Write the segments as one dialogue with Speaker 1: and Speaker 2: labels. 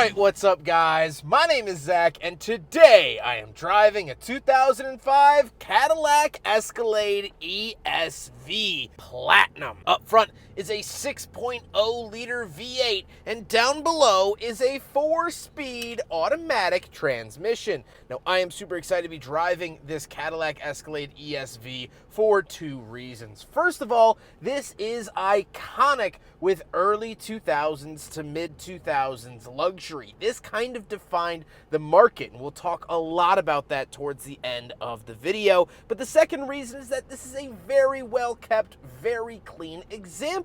Speaker 1: Alright, what's up guys? My name is Zack, and today I am driving a 2005 Cadillac Escalade ESV Platinum. Up front is a 6.0 liter V8, and down below is a 4-speed automatic transmission. Now, I am super excited to be driving this Cadillac Escalade ESV for two reasons. First of all, this is iconic with early 2000s to mid 2000s luxury. This kind of defined the market, and we'll talk a lot about that towards the end of the video. But the second reason is that this is a very well kept, very clean example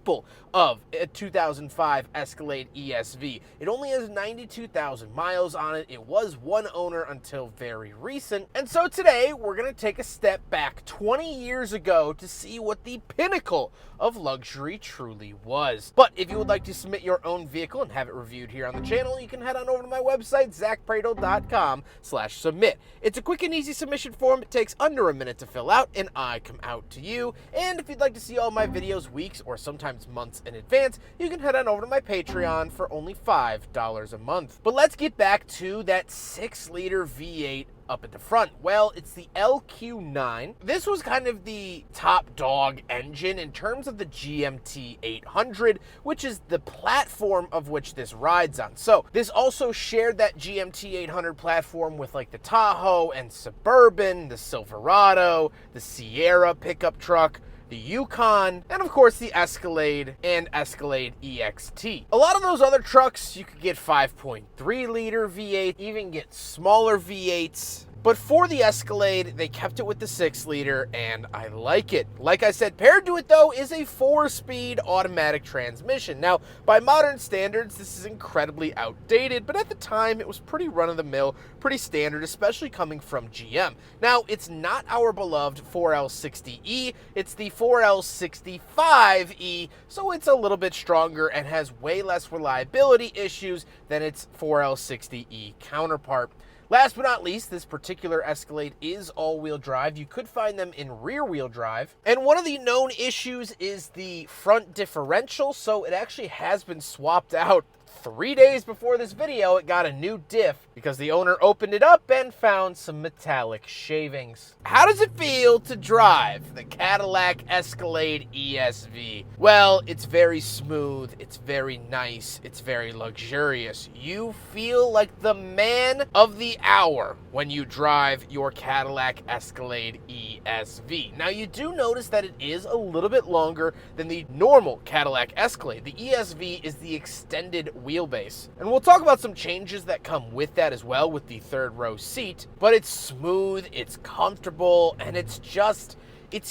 Speaker 1: of a 2005 Escalade ESV. It only has 92,000 miles on it. It was one owner until very recent. And so today we're going to take a step back 20 years ago to see what the pinnacle of luxury truly was. But if you would like to submit your own vehicle and have it reviewed here on the channel, you can head on over to my website, zackpradel.com/submit. It's a quick and easy submission form. It takes under a minute to fill out, and I come out to you. And if you'd like to see all my videos weeks or sometimes months in advance, you can head on over to my Patreon for only $5 a month. But let's get back to that 6-liter V8 up at the front. Well, it's the LQ9. This was kind of the top dog engine in terms of the GMT 800, which is the platform of which this rides on. So this also shared that GMT 800 platform with like the Tahoe and Suburban, the Silverado, the Sierra pickup truck, the Yukon, and of course the Escalade and Escalade EXT. A lot of those other trucks, you could get 5.3 liter V8, even get smaller V8s. But for the Escalade, they kept it with the 6-liter, and I like it. Like I said, paired to it, though, is a 4-speed automatic transmission. Now, by modern standards, this is incredibly outdated, but at the time, it was pretty run-of-the-mill, pretty standard, especially coming from GM. Now, it's not our beloved 4L60E, it's the 4L65E, so it's a little bit stronger and has way less reliability issues than its 4L60E counterpart. Last but not least, this particular Escalade is all-wheel drive. You could find them in rear-wheel drive. And one of the known issues is the front differential, so it actually has been swapped out. 3 days before this video, it got a new diff because the owner opened it up and found some metallic shavings. How does it feel to drive the Cadillac Escalade ESV? Well, it's very smooth, it's very nice, it's very luxurious. You feel like the man of the hour when you drive your Cadillac Escalade ESV. Now, you do notice that it is a little bit longer than the normal Cadillac Escalade. The ESV is the extended wheelbase. And we'll talk about some changes that come with that as well with the third row seat, but it's smooth, it's comfortable, and it's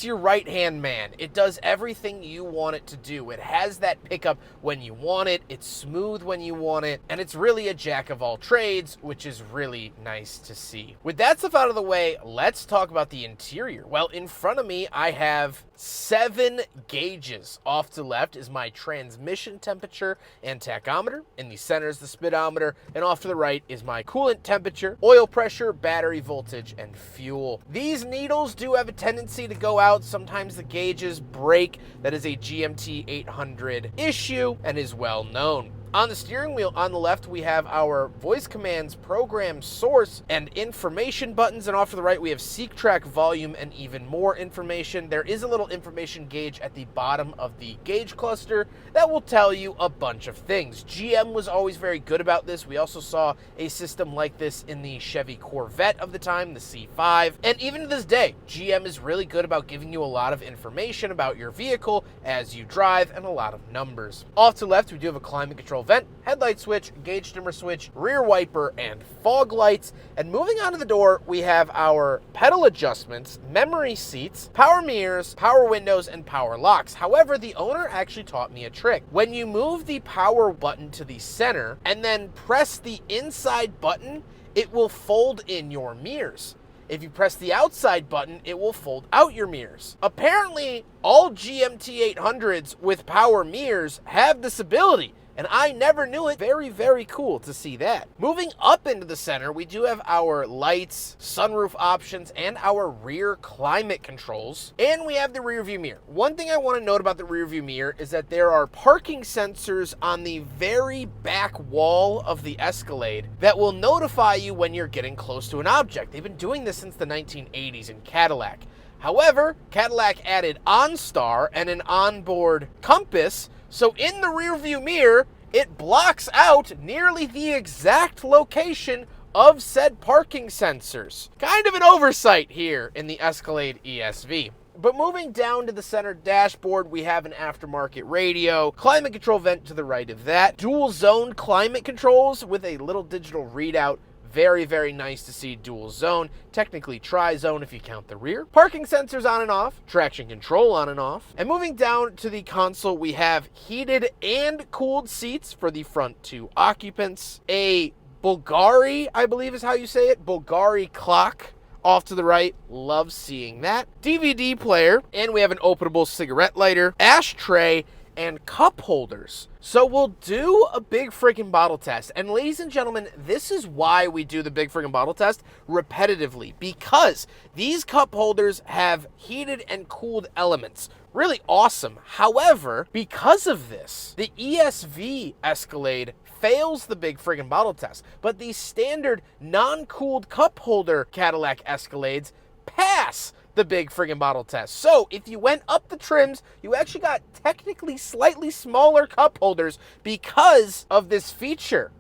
Speaker 1: your right-hand man. It does everything you want it to do. It has that pickup when you want it, it's smooth when you want it, and it's really a jack of all trades, which is really nice to see. With that stuff out of the way, let's talk about the interior. Well, in front of me, I have 7 gauges. Off to the left is my transmission temperature and tachometer. In the center is the speedometer, and off to the right is my coolant temperature, oil pressure, battery voltage, and fuel. These needles do have a tendency to go out. Sometimes the gauges break. That is a GMT 800 issue and is well known. On the steering wheel on the left, we have our voice commands, program source, and information buttons. And off to the right, we have seek, track, volume, and even more information. There is a little information gauge at the bottom of the gauge cluster that will tell you a bunch of things. GM was always very good about this. We also saw a system like this in the Chevy Corvette of the time, the C5. And even to this day, GM is really good about giving you a lot of information about your vehicle as you drive and a lot of numbers. Off to the left, we do have a climate control vent, headlight switch, gauge dimmer switch, rear wiper, and fog lights. And moving on to the door, we have our pedal adjustments, memory seats, power mirrors, power windows, and power locks. However, the owner actually taught me a trick. When you move the power button to the center and then press the inside button, it will fold in your mirrors. If you press the outside button, it will fold out your mirrors. Apparently, all GMT 800s with power mirrors have this ability. and I never knew it. Very, very cool to see that. Moving up into the center, we do have our lights, sunroof options, and our rear climate controls, and we have the rear view mirror. One thing I want to note about the rear view mirror is that there are parking sensors on the very back wall of the Escalade that will notify you when you're getting close to an object. They've been doing this since the 1980s in Cadillac. However, Cadillac added OnStar and an onboard compass, so in the rear view mirror, it blocks out nearly the exact location of said parking sensors. Kind of an oversight here in the Escalade ESV. But moving down to the center dashboard, we have an aftermarket radio, climate control vent to the right of that, dual zone climate controls with a little digital readout. Very, very nice to see dual zone, technically tri-zone if you count the rear. Parking sensors on and off, traction control on and off. And moving down to the console, we have heated and cooled seats for the front two occupants. A Bulgari, I believe is how you say it, Bulgari clock off to the right. Love seeing that. DVD player, and we have an openable cigarette lighter, ashtray, and cup holders. So we'll do a big freaking bottle test. And ladies and gentlemen, this is why we do the big freaking bottle test repetitively, because these cup holders have heated and cooled elements. Really awesome. However, because of this, the ESV Escalade fails the big friggin' bottle test, but the standard non-cooled cup holder Cadillac Escalades pass the big friggin' bottle test. So if you went up the trims, you actually got technically slightly smaller cup holders because of this feature.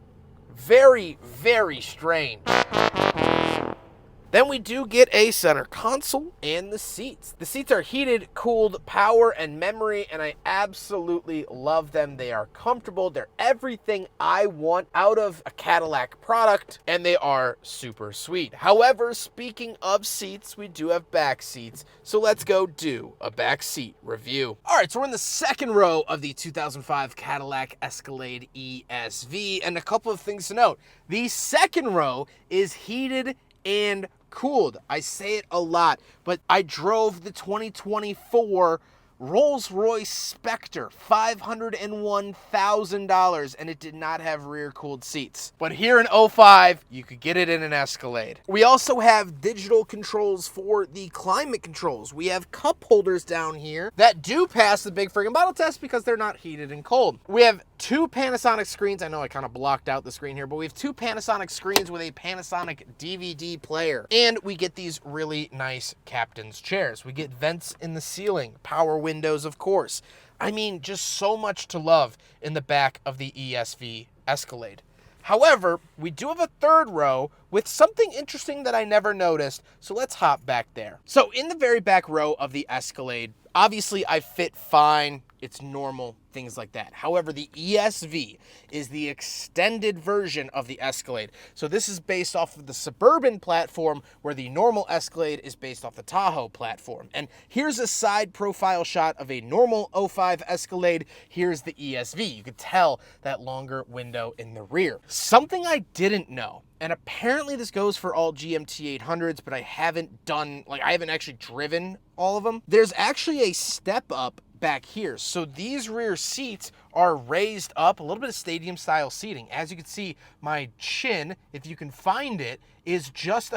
Speaker 1: Very, very strange. Then we do get a center console and the seats. The seats are heated, cooled, power, and memory, and I absolutely love them. They are comfortable. They're everything I want out of a Cadillac product, and they are super sweet. However, speaking of seats, we do have back seats, so let's go do a back seat review. All right, so we're in the second row of the 2005 Cadillac Escalade ESV, and a couple of things to note. The second row is heated and cooled. I say it a lot, but I drove the 2024 Rolls-Royce Spectre, $501,000, and it did not have rear-cooled seats. But here in 05, you could get it in an Escalade. We also have digital controls for the climate controls. We have cup holders down here that do pass the big friggin' bottle test because they're not heated and cold. We have two Panasonic screens. I know I kind of blocked out the screen here, but we have two Panasonic screens with a Panasonic DVD player. And we get these really nice captain's chairs. We get vents in the ceiling, power windows, of course. I mean, just so much to love in the back of the ESV Escalade. However, we do have a third row with something interesting that I never noticed, so let's hop back there. So in the very back row of the Escalade, obviously I fit fine, it's normal, things like that. However, the ESV is the extended version of the Escalade. So this is based off of the Suburban platform, where the normal Escalade is based off the Tahoe platform. And here's a side profile shot of a normal 05 Escalade. Here's the ESV. You could tell that longer window in the rear. Something I didn't know, and apparently this goes for all GMT 800s, but I haven't actually driven all of them. There's actually a step up back here. So these rear seats are raised up, a little bit of stadium style seating. As you can see, my chin, if you can find it, is just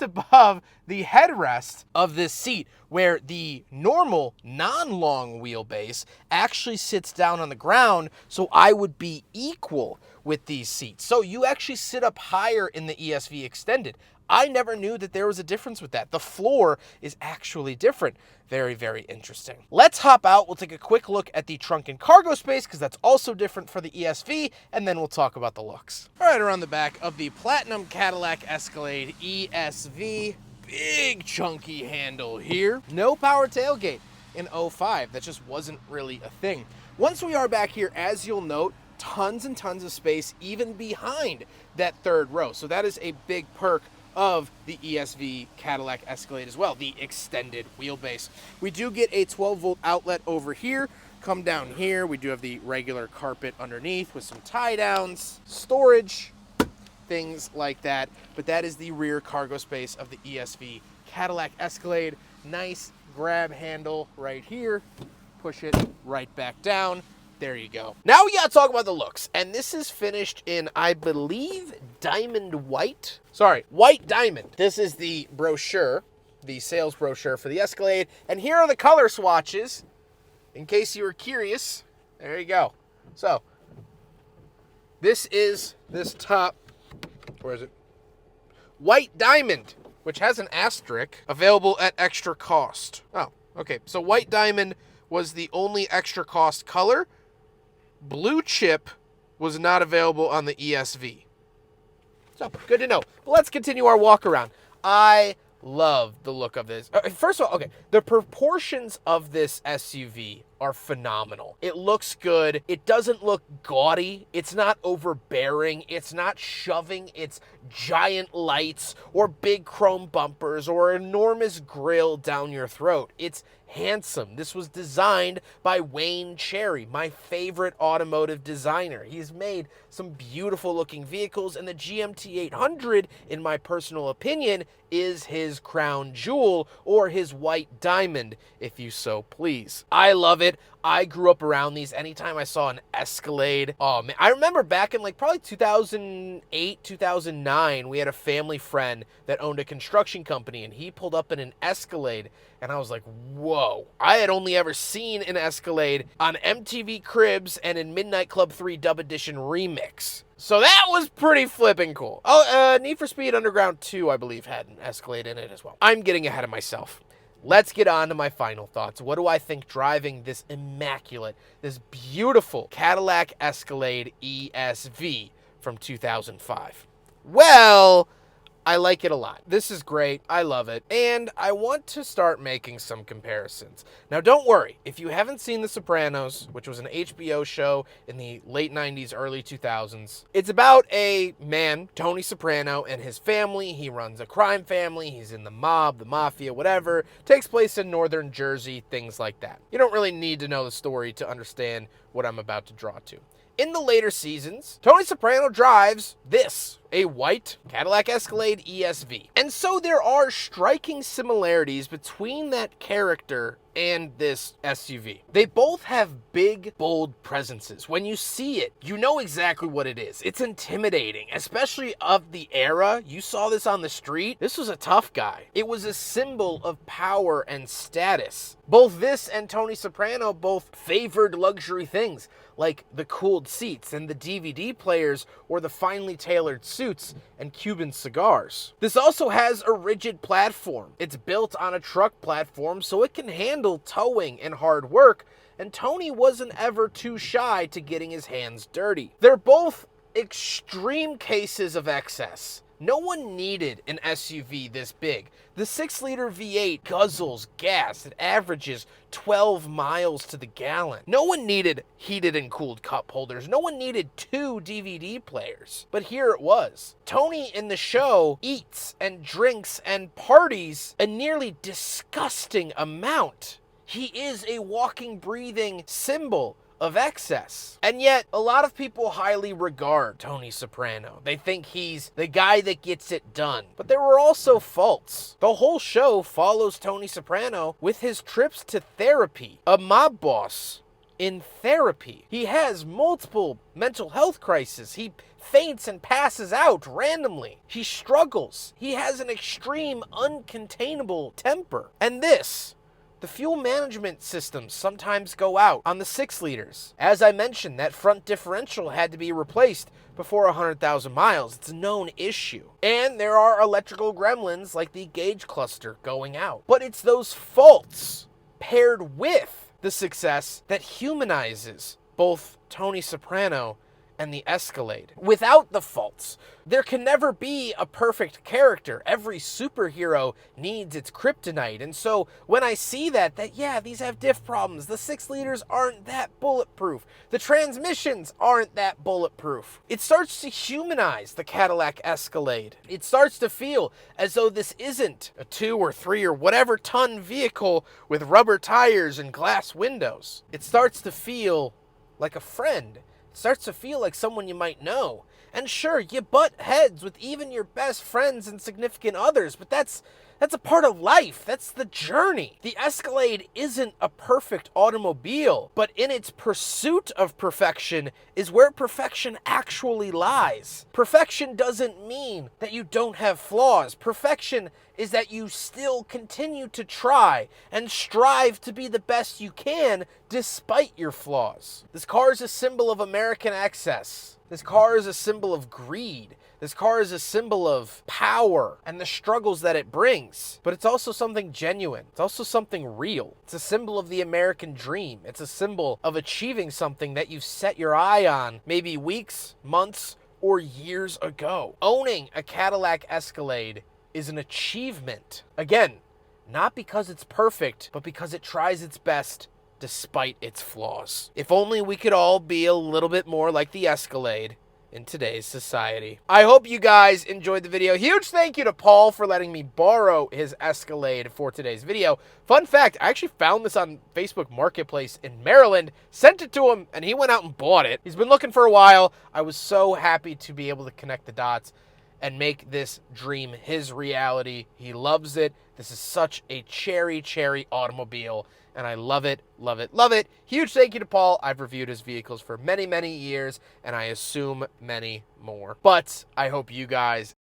Speaker 1: above the headrest of this seat, where the normal non-long wheelbase actually sits down on the ground, so I would be equal with these seats. So you actually sit up higher in the ESV Extended. I never knew that there was a difference with that. The floor is actually different. Very, very interesting. Let's hop out. We'll take a quick look at the trunk and cargo space, because that's also different for the ESV, and then we'll talk about the looks. All right, around the back of the Platinum Cadillac Escalade ESV, big chunky handle here. No power tailgate in 05. That just wasn't really a thing. Once we are back here, as you'll note, tons and tons of space even behind that third row. So that is a big perk of the ESV Cadillac Escalade as well, the extended wheelbase. We do get a 12-volt outlet over here. Come down here, we do have the regular carpet underneath with some tie downs, storage, things like that. But that is the rear cargo space of the ESV Cadillac Escalade. Nice grab handle right here. Push it right back down. There you go. Now we gotta talk about the looks. And this is finished in, I believe, diamond white. Sorry, white diamond. This is the brochure, the sales brochure for the Escalade. And here are the color swatches, in case you were curious. There you go. So, this is this top, where is it? White diamond, which has an asterisk, available at extra cost. Oh, okay. So white diamond was the only extra cost color. Blue chip was not available on the ESV. So, good to know. But let's continue our walk around. I love the look of this. First of all, okay, the proportions of this SUV are phenomenal. It looks good. It doesn't look gaudy. It's not overbearing. It's not shoving its giant lights or big chrome bumpers or enormous grille down your throat. It's handsome. This was designed by Wayne Cherry, my favorite automotive designer. He's made some beautiful looking vehicles, and the GMT 800, in my personal opinion, is his crown jewel, or his white diamond, if you so please. I love it. I grew up around these. Anytime I saw an Escalade, oh man, I remember back in like probably 2008, 2009, we had a family friend that owned a construction company, and he pulled up in an Escalade, and I was like, whoa. I had only ever seen an Escalade on MTV Cribs and in Midnight Club 3 Dub Edition Remix. So that was pretty flipping cool. Oh, Need for Speed Underground 2, I believe, had an Escalade in it as well. I'm getting ahead of myself. Let's get on to my final thoughts. What do I think driving this immaculate, this beautiful Cadillac Escalade ESV from 2005? Well, I like it a lot. This is great. I love it. And I want to start making some comparisons. Now, don't worry. If you haven't seen The Sopranos, which was an HBO show in the late 90s, early 2000s, it's about a man, Tony Soprano, and his family. He runs a crime family. He's in the mob, the mafia, whatever. Takes place in northern Jersey, things like that. You don't really need to know the story to understand what I'm about to draw to. In the later seasons, Tony Soprano drives this, a white Cadillac Escalade ESV. And so there are striking similarities between that character and this SUV. They both have big, bold presences. When you see it, you know exactly what it is. It's intimidating, especially of the era. You saw this on the street. This was a tough guy. It was a symbol of power and status. Both this and Tony Soprano both favored luxury things, like the cooled seats and the DVD players or the finely tailored suits and Cuban cigars. This also has a rigid platform. It's built on a truck platform so it can handle towing and hard work, and Tony wasn't ever too shy to getting his hands dirty. They're both extreme cases of excess. No one needed an SUV this big. The 6-liter V8 guzzles gas. It averages 12 miles to the gallon. No one needed heated and cooled cup holders. No one needed 2 DVD players. But here it was. Tony in the show eats and drinks and parties a nearly disgusting amount. He is a walking, breathing symbol of excess. And yet, a lot of people highly regard Tony Soprano. They think he's the guy that gets it done. But there were also faults. The whole show follows Tony Soprano with his trips to therapy. A mob boss in therapy. He has multiple mental health crises. He faints and passes out randomly. He struggles. He has an extreme, uncontainable temper. And this, the fuel management systems sometimes go out on the 6-liters. As I mentioned, that front differential had to be replaced before 100,000 miles. It's a known issue. And there are electrical gremlins like the gauge cluster going out. But it's those faults paired with the success that humanizes both Tony Soprano and the Escalade. Without the faults, there can never be a perfect character. Every superhero needs its kryptonite. And so when I see that yeah, these have diff problems. The 6-liters aren't that bulletproof. The transmissions aren't that bulletproof. It starts to humanize the Cadillac Escalade. It starts to feel as though this isn't a 2 or 3 or whatever ton vehicle with rubber tires and glass windows. It starts to feel like a friend. It starts to feel like someone you might know. And sure, you butt heads with even your best friends and significant others, but that's That's a part of life. That's the journey. The Escalade isn't a perfect automobile, but in its pursuit of perfection is where perfection actually lies. Perfection doesn't mean that you don't have flaws. Perfection is that you still continue to try and strive to be the best you can despite your flaws. This car is a symbol of American excess. This car is a symbol of greed. This car is a symbol of power and the struggles that it brings. But it's also something genuine. It's also something real. It's a symbol of the American dream. It's a symbol of achieving something that you've set your eye on maybe weeks, months, or years ago. Owning a Cadillac Escalade is an achievement. Again, not because it's perfect, but because it tries its best despite its flaws. If only we could all be a little bit more like the Escalade in today's society. I hope you guys enjoyed the video. Huge thank you to Paul for letting me borrow his Escalade for today's video. Fun fact, I actually found this on Facebook Marketplace in Maryland, sent it to him, and he went out and bought it. He's been looking for a while. I was so happy to be able to connect the dots and make this dream his reality. He loves it. This is such a cherry automobile, and I love it, love it, love it. Huge thank you to Paul. I've reviewed his vehicles for many, many years, and I assume many more. But I hope you guys